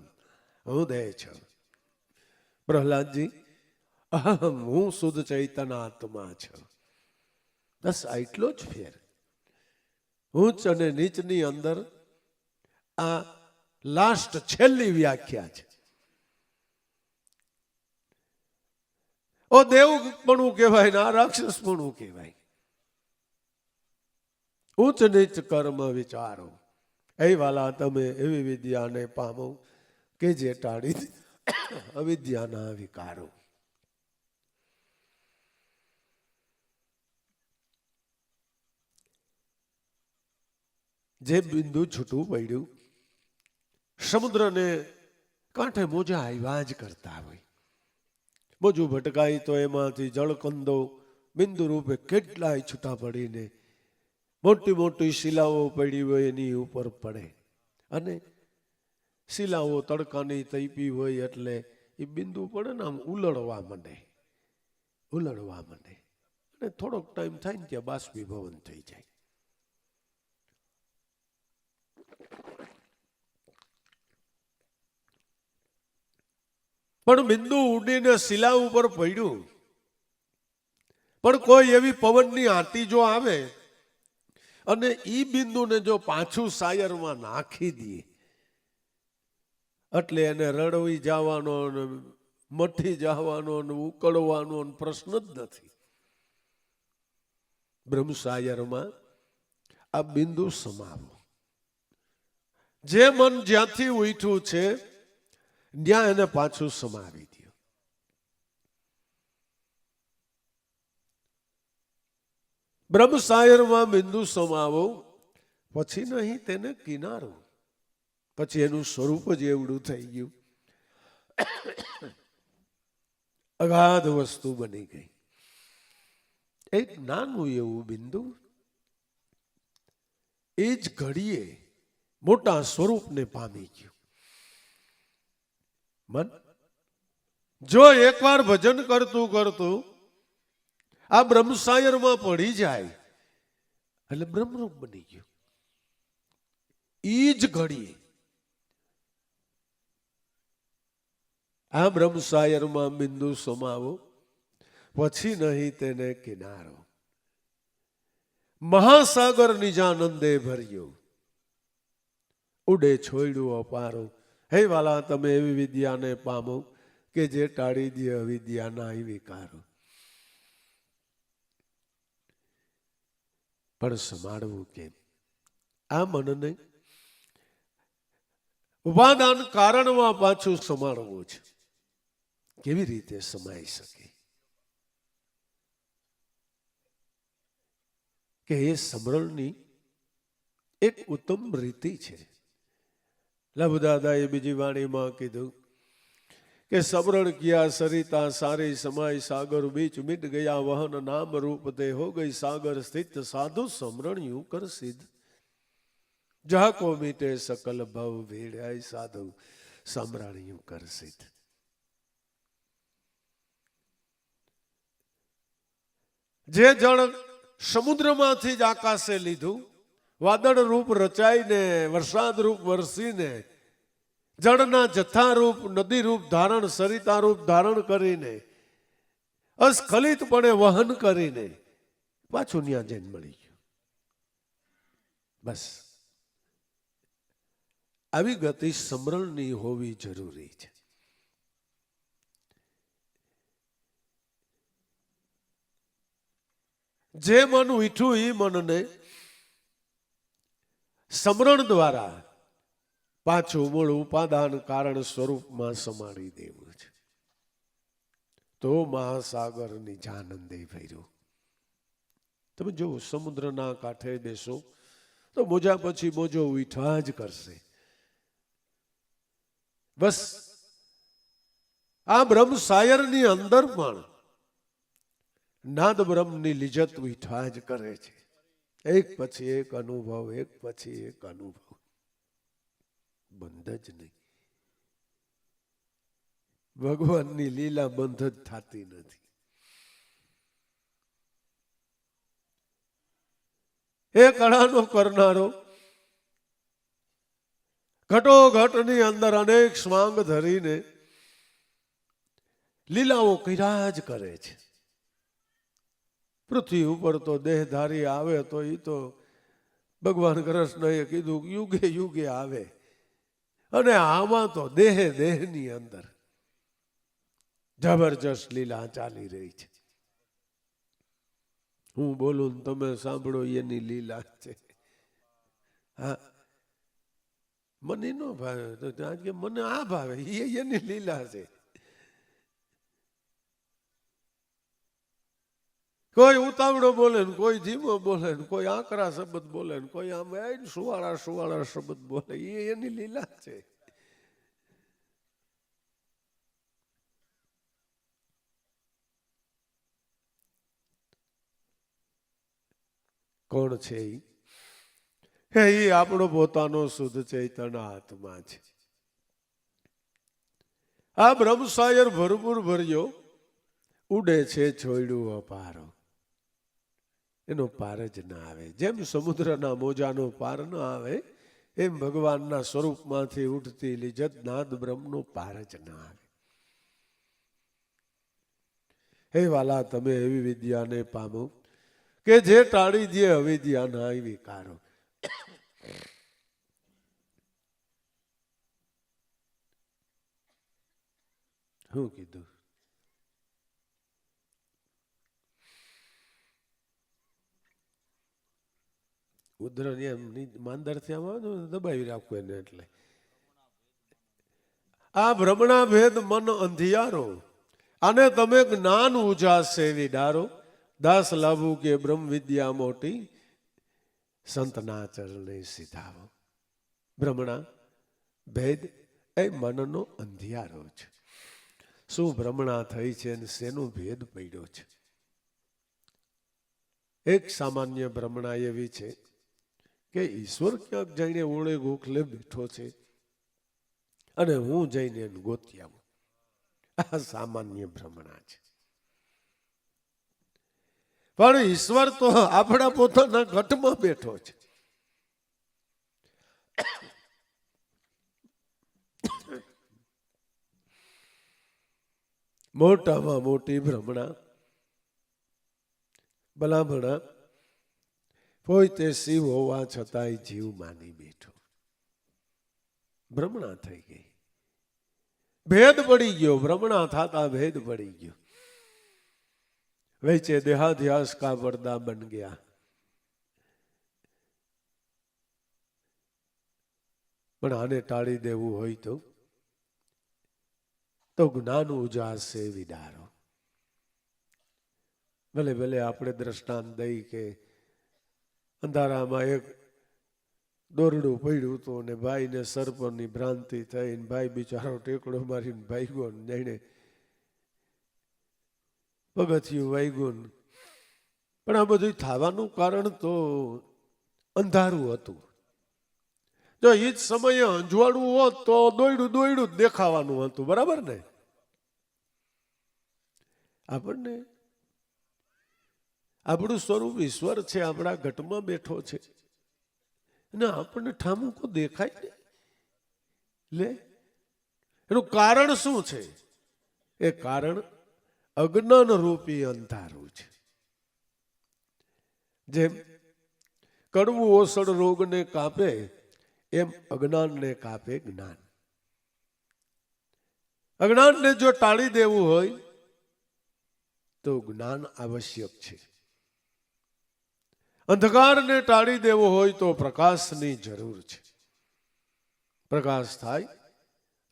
હું દેહ છું. પ્રહલાદજી અહમ હું શુદ્ધ ચૈતન્ય આત્મા છું. બસ આટલો જ ફેર. ઉચ્ચ અને નીચની અંદર આ લાસ્ટ છેલ્લી વ્યાખ્યા છે. ઓ દેવપણું કહેવાય ને આ રાક્ષસપણું કહેવાય. ઉચ્ચ નીચ કર્મ વિચારો, એ વાલા તમે એવી વિદ્યાને પામો કે જે ટાળી અવિદ્યાના વિકારો. જે બિંદુ છૂટું પડ્યું, સમુદ્રને કાંઠે મોજા આવ્યા જ કરતા હોય. મોજું ભટકાય તો એમાંથી જળકંદો બિંદુ રૂપે કેટલાય છૂટા પડીને મોટી મોટી શિલાઓ પડી હોય એની ઉપર પડે, અને શિલાઓ તડકાની તૈપી હોય એટલે એ બિંદુ પડે ને આમ ઉલળવા માંડે. અને અને થોડોક ટાઈમ થાય ને ત્યાં બાષ્પીભવન થઈ જાય. પણ બિંદુ ઉડીને શિલા ઉપર પડ્યું. પણ કોઈ એવી પવનની આંટી જો આવે અને ઈ બિંદુને જો પાછું શાયરમાં નાખી દે એટલે એને રડવી જવાનો ને મઠી જવાનો ને ઉકળવાનો પ્રશ્ન જ નથી. બ્રહ્મશાયરમાં આ બિંદુ સમાવો. જે મન જ્યાંથી ઉઠ્યું છે ત્યાં એને પાછું સમાવી દો. બ્રહ્મશાયરમાં બિંદુ સમાવો, પછી નહીં તેને કિનારો, પછી એનું સ્વરૂપ જ એવડું થઈ ગયું, અગાધ વસ્તુ બની ગઈ. એક નાનું એવું બિંદુ એ જ ઘડીએ મોટા સ્વરૂપને પામી ગયું. મન જો એકવાર ભજન કરતું કરતું આ બ્રહ્મશાયરમાં પડી જાય એટલે બ્રહ્મરૂપ બની ગયું. ઈ જ ઘડીએ આ બ્રહ્મશાયરમાં બિંદુ સમાવો, પછી નહીં તેને કિનારો. મહાસાગર નિજાનંદે ભર્યો, ઉડે છોડ્યું અપારો. હે વાલા, તમે એવી વિદ્યાને પામો કે જે ટાળી દે અવિદ્યાના વિકારો. પણ સમાડવું કેમ? આ મનને ઉપાદાન કારણમાં પાછું સમાડવું છે. કેવી રીતે સમાઈ શકે? કે એ સમરણની એક ઉત્તમ રીતિ છે. લભદાદાએ બીજી વાણીમાં કીધું કે સમરણ કિયા સરિતા સારી સમાય સાગર બીચ મિટ ગયા વહન નામ રૂપ તે હો ગઈ સાગર સ્થિત સાધુ સમરણ યુ કર સિદ્ધ જહ કો મીટે સકલ ભવ ભેડાય સાધુ સમરણ યુ કર સિદ્ધ. જે જળ સમુદ્રમાંથી જ આકાશે લીધું, વાદળ રૂપ રચાઈને વરસાદ રૂપ વરસીને જળના જથ્થા રૂપ નદી રૂપ ધારણ સરિતા રૂપ ધારણ કરીને અસ્ખલિતપણે વહન કરીને પાછું ન્યા જઈને મળી ગયું. બસ આવી ગતિ સમરણની હોવી જરૂરી છે. જે મન ઉઠ્યું એ મનને સમરણ દ્વારા પાછું મૂળ ઉપાદાન કારણ સ્વરૂપમાં સમાડી દેવું છે. તો મહાસાગર નિજાનંદે ભર્યું. તમે જો સમુદ્રના કાંઠે બેસો તો મોજા પછી મોજો ઉઠા જ કરશે. બસ આ બ્રહ્મશાયરની અંદર પણ નાદ બ્રહ્મની લિજ્જત ઉઠા જ કરે છે. એક પછી એક અનુભવ, એક પછી એક અનુભવ, બંધ જ નહીં. ભગવાનની લીલા બંધ જ થતી નથી. એ કળાનો કરનારો ઘટોઘટની અંદર અનેક સ્વાંગ ધરીને લીલાઓ કર્યા જ કરે છે. પૃથ્વી ઉપર તો દેહધારી આવે તો એ તો ભગવાન કૃષ્ણએ કીધું યુગે યુગે આવે, અને આમાં તો દેહે દેહની અંદર જબરજસ્ત લીલા ચાલી રહી છે. હું બોલું ને તમે સાંભળો એની લીલા છે. હા, મને ન ભાવે તો મને આ ભાવે, એની લીલા છે. કોઈ ઉતાવળો બોલે ને કોઈ ધીમો બોલે ને કોઈ આકરા શબ્દ બોલે ને કોઈ આમ સુવાળા સુવાળા શબ્દ બોલે, એની લીલા છે. કોણ છે એ? આપણો પોતાનો શુદ્ધ ચૈતન્ય આત્મા છે. આ બ્રહ્મશાયર ભરપૂર ભર્યો, ઉડે છે છોડ્યું અપારો. એનો પાર જ ના આવે. જેમ સમુદ્રના મોજાનો પાર ન આવે એમ ભગવાનના સ્વરૂપમાંથી ઉઠતી લિજ્જત નાદ બ્રહ્મનો પાર જ ના આવે. હે વાલા, તમે એવી વિદ્યાને પામો કે જે ટાળી દે અવિદ્યાના વિકારો. શું કીધું? ઉધરણ એમ માંદર થયા દબાવી રાખવું એને. એટલે આ ભ્રમણા ભેદ મન અંધિયારો, આને તમે જ્ઞાન ઉજાસે વિડારો. દાસ લાભુ કે બ્રહ્મ વિદ્યા મોટી, સંતના ચરણે સીધાવો. ભ્રમણા ભેદ એ મનનો અંધિયારો છે. શું ભ્રમણા થઈ છે અને શેનો ભેદ પડ્યો છે? એક સામાન્ય ભ્રમણા એવી છે કે ઈશ્વર ક્યાંક જઈને ઓળે ગોખલે બેઠો છે અને હું જઈને એને ગોતી આવું. આ સામાન્ય ભ્રમણા છે. પણ ઈશ્વર તો આપણા પોતાના ઘટમાં બેઠો છે. મોટામાં મોટી ભ્રમણા ભલામણા કોઈ તે શિવ હોવા છતાંય જીવ માની બેઠો. ભ્રમણા થઈ ગઈ. ભેદ પડી ગયો. ભ્રમણા થતા ભેદ પડી ગયો. વૈચે દેહાધ્યાસ કા પડદા બન ગયા. પણ આને ટાળી દેવું હોય તો જ્ઞાન ઉજાસે વિડારો. ભલે ભલે આપણે દ્રષ્ટાંત દઈ કે અંધારામાં એક દોરડું પડ્યું હતું અને ભાઈને સર્પની ભ્રાંતિ થઈ, ભાઈ બિચારો ટેકડો મારીને ભાગ્યો, જઈને પગથિયું વાગ્યું. પણ આ બધું થવાનું કારણ તો અંધારું હતું. જો એ જ સમયે અંજવાળું હોત તો દોયડું દોયડું જ દેખાવાનું હતું. બરાબર ને? આપણને આપણું સ્વરૂપ ઈશ્વર છે, આપણા ઘટમાં બેઠો છે અને આપણને ઠામુકો દેખાય ને. લે, એનું કારણ શું છે? એ કારણ અજ્ઞાન રૂપી અંધારું છે. જેમ કડવું ઓસડ રોગને કાપે એમ અજ્ઞાનને કાપે જ્ઞાન. અજ્ઞાનને જો ટાળી દેવું હોય તો જ્ઞાન આવશ્યક છે. અંધકારને ટાળી દેવો હોય તો પ્રકાશની જરૂર છે. પ્રકાશ થાય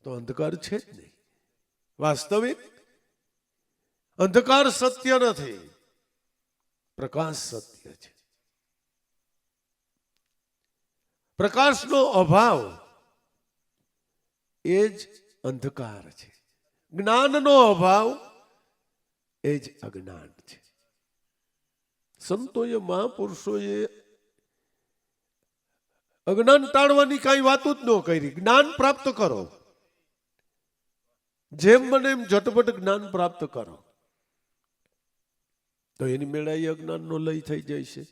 તો અંધકાર છે જ નહીં. વાસ્તવિક અંધકાર સત્ય નથી, પ્રકાશ સત્ય છે. પ્રકાશનો અભાવ એ જ અંધકાર છે. જ્ઞાનનો અભાવ એ જ અજ્ઞાન છે. સંતોએ, મહાપુરુષોએ અજ્ઞાન ટાળવાની કાંઈ વાત જ ન કરી. જ્ઞાન પ્રાપ્ત કરો, જેમ બને એમ ઝટપટ જ્ઞાન પ્રાપ્ત કરો તો એની મેળાએ અજ્ઞાનનો લય થઈ જાય છે.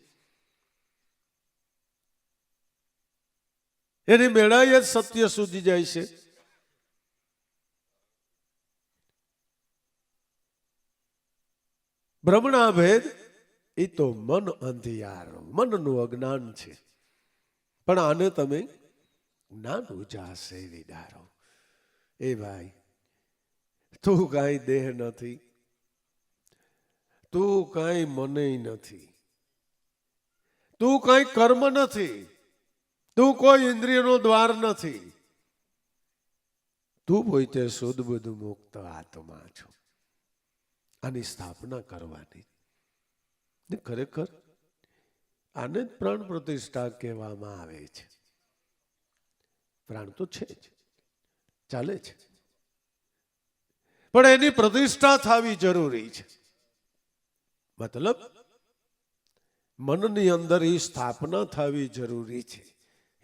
એની મેળાએ જ સત્ય સુધી જાય છે. ભ્રમણા ભેદ એ તો મન અંધિયારો, મનનું અજ્ઞાન છે. પણ આને તમે જ્ઞાન ઉજાસે વિડારો. એ ભાઈ, તું કાંઈ દેહ નથી, તું કાંઈ મને નથી, તું કાંઈ કર્મ નથી, તું કોઈ ઇન્દ્રિયનો દ્વાર નથી, તું પોતે શુદ્ધ બુદ્ધ મુક્ત આત્મા છો. આની સ્થાપના કરવાની. ને ખરેખર આને જ પ્રાણ પ્રતિષ્ઠા કહેવામાં આવે છે. પ્રાણ તો છે જ, ચાલે છે, પણ એની પ્રતિષ્ઠા થવી જરૂરી છે. મતલબ મનની અંદર એ સ્થાપના થવી જરૂરી છે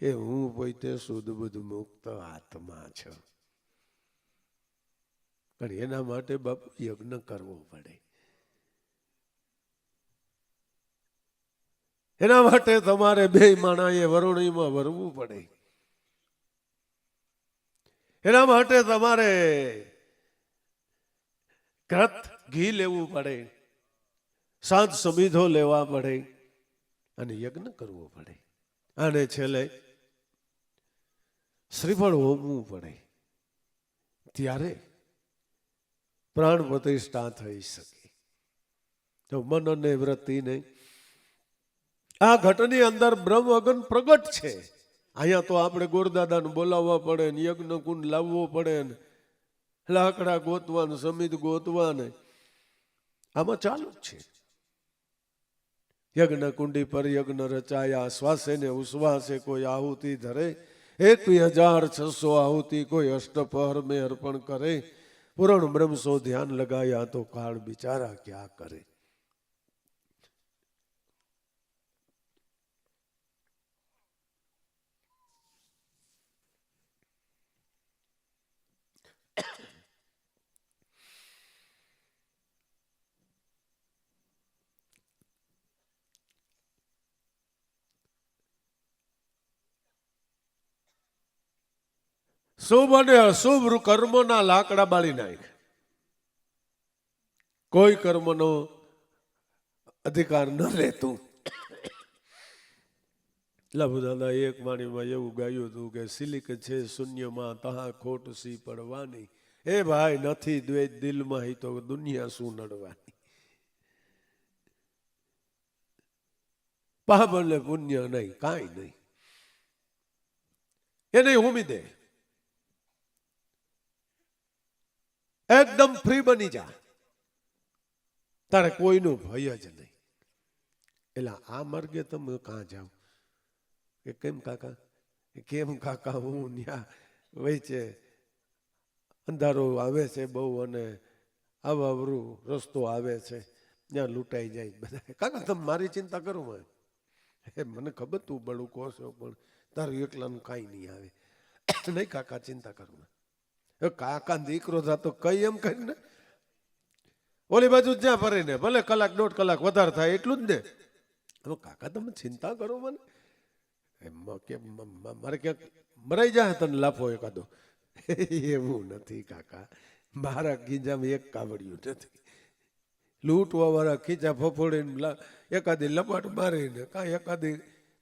કે હું પોતે શુદ્ધ બુદ્ધ મુક્ત આત્મા છું. પણ એના માટે બાપુ યજ્ઞ કરવો પડે. એના માટે તમારે બે માણાએ વરુણીમાં વરવું પડે. એના માટે તમારે ઘટ ઘી લેવું પડે, સાત સમિધો લેવા પડે અને યજ્ઞ કરવો પડે. અને છેલ્લે શ્રીફળ હોમવું પડે. ત્યારે પ્રાણ પ્રતિષ્ઠા થઈ શકે. તો મન અને વૃત્તિને આ ઘટની અંદર બ્રહ્મ અગન પ્રગટ છે. અહીંયા તો આપણે ગોરદાદાને બોલાવવા પડે ને, યજ્ઞ કુંડ લાવવો પડે ને, લાકડા ગોતવા ને, સમિત ગોતવા ને, આમાં ચાલુ જ છે. યજ્ઞ કુંડી પર યજ્ઞ રચાયા, શ્વાસે ને ઉશ્વાસે કોઈ આહુતિ ધરે, 21,600 આહુતિ કોઈ અષ્ટપહર મેં અર્પણ કરે. પૂરણ બ્રહ્મ સો ધ્યાન લગાયા તો કાળ બિચારા ક્યાં કરે. શુભ અને અશુભ કર્મોના લાકડા બાળી નાખ. કોઈ કર્મનો અધિકાર ન લેતું. લાભુ દાદા એક વાણીમાં એવું ગાયું હતું કે સિલિક છે શૂન્યમાં તહા ખોટ સી પડવાની. એ ભાઈ નથી દ્વેષ દિલમાં હી તો દુનિયા શું નડવાની. પાપ એટલે પુણ્ય નહીં, કાંઈ નહીં. એને હોમી દે, એકદમ ફ્રી બની જા, તારે કોઈનો ભય જ નહીં. એટલે આ માર્ગે તમે કાં જાઓ કે કેમ કાકા, કેમ કાકા હું ત્યાં વચ્ચે અંધારો આવે છે બહુ અને આવાવરું રસ્તો આવે છે, ત્યાં લૂંટાઈ જાય બધા. કાકા તમે મારી ચિંતા કરો. મને ખબર તું બળું કહો છો, પણ તારું એકલાનું કાંઈ નહીં આવે. નહીં કાકા ચિંતા કરું. કાકા દીકરો થતો કઈ એમ કરીને ઓલી બાજુ જ્યાં ફરે ને ભલે કલાક 1.5 કલાક વધારે થાય એટલું જ ને. હવે કાકા તમે ચિંતા કરો મને, મારે ક્યાંક મરાઈ જાય તને લાફો એકાદો. એવું નથી કાકા, મારા ખીજામાં એક કાવડિયું નથી. લૂંટવા વાળા ખીજા ફફોડીને એકાદી લપાટ મારીને કાંઈ એકાદી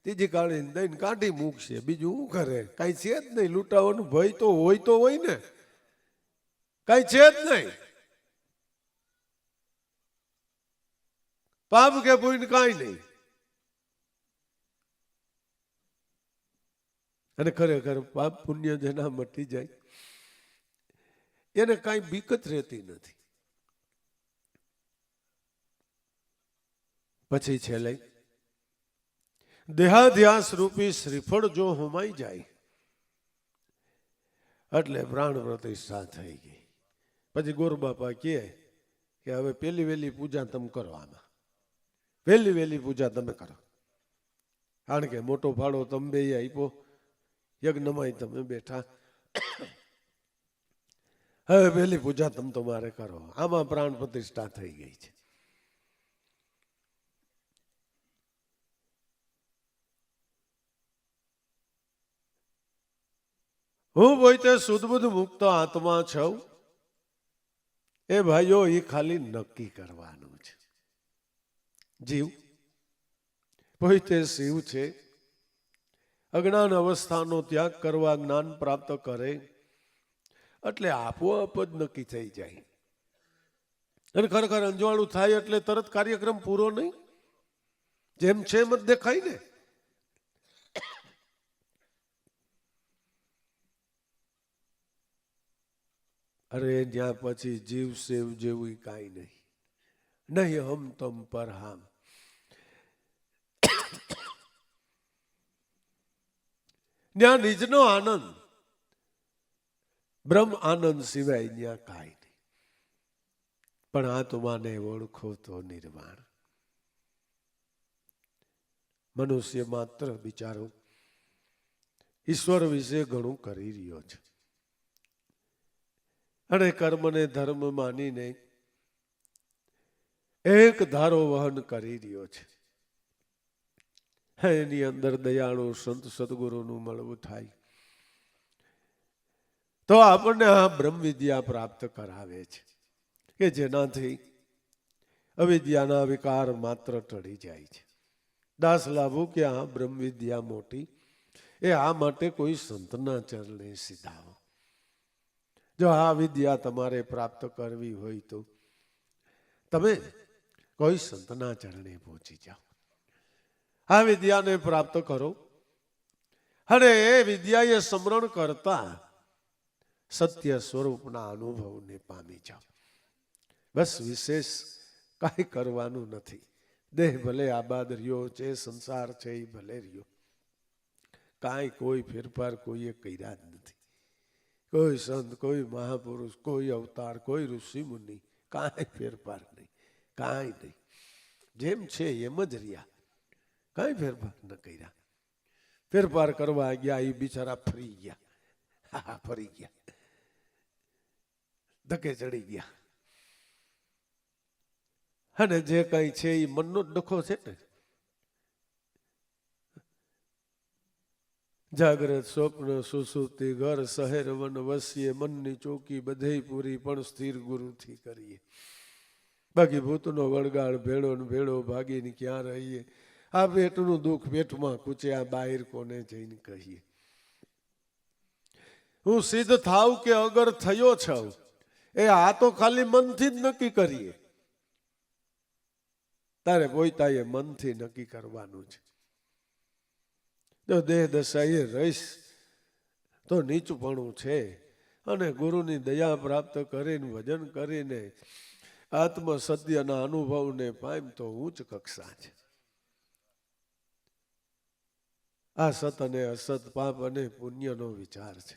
ત્રીજી કાઢીને દઈને કાઢી મૂકશે, બીજું શું કરે? કાંઈ છે જ નહીં. લૂંટાવાનું ભય તો હોય ને, કાંઈ છે જ નહીં. પાપ કે પુણ્ય કાંઈ નહીં. અને ખરેખર પાપ પુણ્ય જેના મટી જાય એને કાંઈ બીક જ રહેતી નથી. પછી છેલ્લે દેહાધ્યાસ રૂપી શ્રીફળ જો હોમાઈ જાય એટલે પ્રાણ પ્રતિષ્ઠા થઈ ગઈ. પછી ગોરબાપા કહે કે હવે પેલી વેલી પૂજા તમે કરો, આમાં પહેલી વેલી પૂજા તમે કરો, કારણ કે મોટો ફાળો તમે બે આપ્યો, યજ્ઞમાં તમે બેઠા, હવે પહેલી પૂજા તમે તમારે કરો. આમાં પ્રાણ પ્રતિષ્ઠા થઈ ગઈ છે. હું પોતે શુદ્ધ બુદ્ધ મુક્ત આત્મા છું. એ ભાઈઓ એ ખાલી નક્કી કરવાનું છે. જીવ પોતે શિવ છે. અજ્ઞાન અવસ્થાનો ત્યાગ કરવા જ્ઞાન પ્રાપ્ત કરે એટલે આપોઆપ જ નક્કી થઈ જાય. અને ખરેખર અંજવાળું થાય એટલે તરત કાર્યક્રમ પૂરો નહીં, જેમ છે એમ જ દેખાય ને. અરે ત્યાં પછી જીવ સેવ જેવું કાંઈ નહીં. નહીં હમ તમ પર હામ. ત્યાં નિજનો આનંદ, બ્રહ્મ આનંદ સિવાય ત્યાં કાંઈ નહીં. પણ આત્માને ઓળખો તો નિર્વાણ. મનુષ્ય માત્ર બિચારો ઈશ્વર વિશે ઘણું કરી રહ્યો છે અને કર્મને ધર્મ માનીને એક ધારો વહન કરી રહ્યો છે. એની અંદર દયાળુ સંત સદગુરુનું મળવું થાય તો આપણને આ બ્રહ્મ વિદ્યા પ્રાપ્ત કરાવે છે કે જેનાથી અવિદ્યાના વિકાર માત્ર ટળી જાય છે. દાસ લાભુ કે આ બ્રહ્મ વિદ્યા મોટી એ આ માટે કોઈ સંતના ચરણે સીધાવો. જો આ વિદ્યા તમારે પ્રાપ્ત કરવી હોય તો તમે કોઈ સંતના ચરણે પહોંચી જાઓ. આ વિદ્યાને પ્રાપ્ત કરો અને એ વિદ્યાએ સ્મરણ કરતા સત્ય સ્વરૂપના અનુભવને પામી જાઓ. બસ વિશેષ કાંઈ કરવાનું નથી. દેહ ભલે આબાદ રહ્યો છે, સંસાર છે એ ભલે રહ્યો, કાંઈ કોઈ ફેરફાર કોઈએ કર્યા જ નથી. કોઈ સંત, કોઈ મહાપુરુષ, કોઈ અવતાર, કોઈ ઋષિ મુનિ, કાંઈ ફેરફાર નહીં, કાંઈ નહીં. જેમ છે એમ જ રહ્યા, કાંઈ ફેરફાર ન કર્યા. ફેરફાર કરવા ગયા એ બિચારા ફરી ગયા. હા, ફરી ગયા, ધકે ચડી ગયા. અને જે કઈ છે એ મનનો જ ડખો છે ને. જાગ્રત, સ્વપ્ન, સુસુપ્તિ, ઘર, શહેર, વન, વસીએ, મનની ચોકી બધે પૂરી પણ સ્થિર ગુરુથી કરીએ. બાકી ભૂતનો વળગાડ ભેળો ને ભેળો ભાગીને ક્યાં રહીએ. આ પેટનું દુઃખ પેટમાં કૂચે, આ બહાર કોને જઈને કહીએ. હું સિદ્ધ થાવ કે અગર થયો છું એ આ તો ખાલી મનથી જ નક્કી કરીએ. તારે પોતાએ મનથી નક્કી કરવાનું છે. જો દેહ દશાએ રહીશ તો નીચપણું છે, અને ગુરુની દયા પ્રાપ્ત કરીને ભજન કરીને આત્મ સત્યના અનુભવને પામ તો ઉચ્ચ કક્ષા છે. આ સત અને અસત, પાપ અને પુણ્યનો વિચાર છે.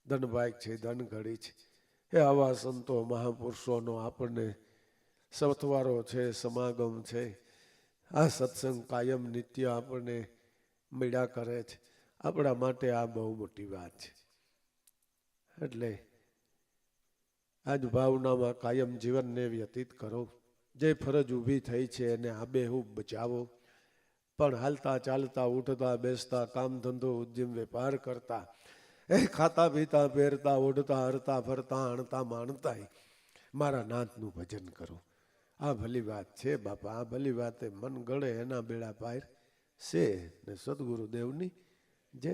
ધનભાગ છે, ધન ઘડી છે. એ આવા સંતો મહાપુરુષોનો આપણને સત્વારો છે, સમાગમ છે. આ સત્સંગ કાયમ નિત્ય આપણને મળ્યા કરે છે. આપણા માટે આ બહુ મોટી વાત છે. એટલે આજ ભાવનામાં કાયમ જીવનને વ્યતીત કરો. જે ફરજ ઊભી થઈ છે એને આબેહૂબ બચાવો. પણ હાલતા ચાલતા, ઉઠતા બેસતા, કામ ધંધો ઉદ્યમ વેપાર કરતા, એ ખાતા પીતા પહેરતા ઓઢતા હરતા ફરતા હણતા માણતા મારા નાથનું ભજન કરો. આ ભલી વાત છે બાપા. આ ભલી વાત મન ગળે એના બેડા પાર છે ને સદગુરુદેવની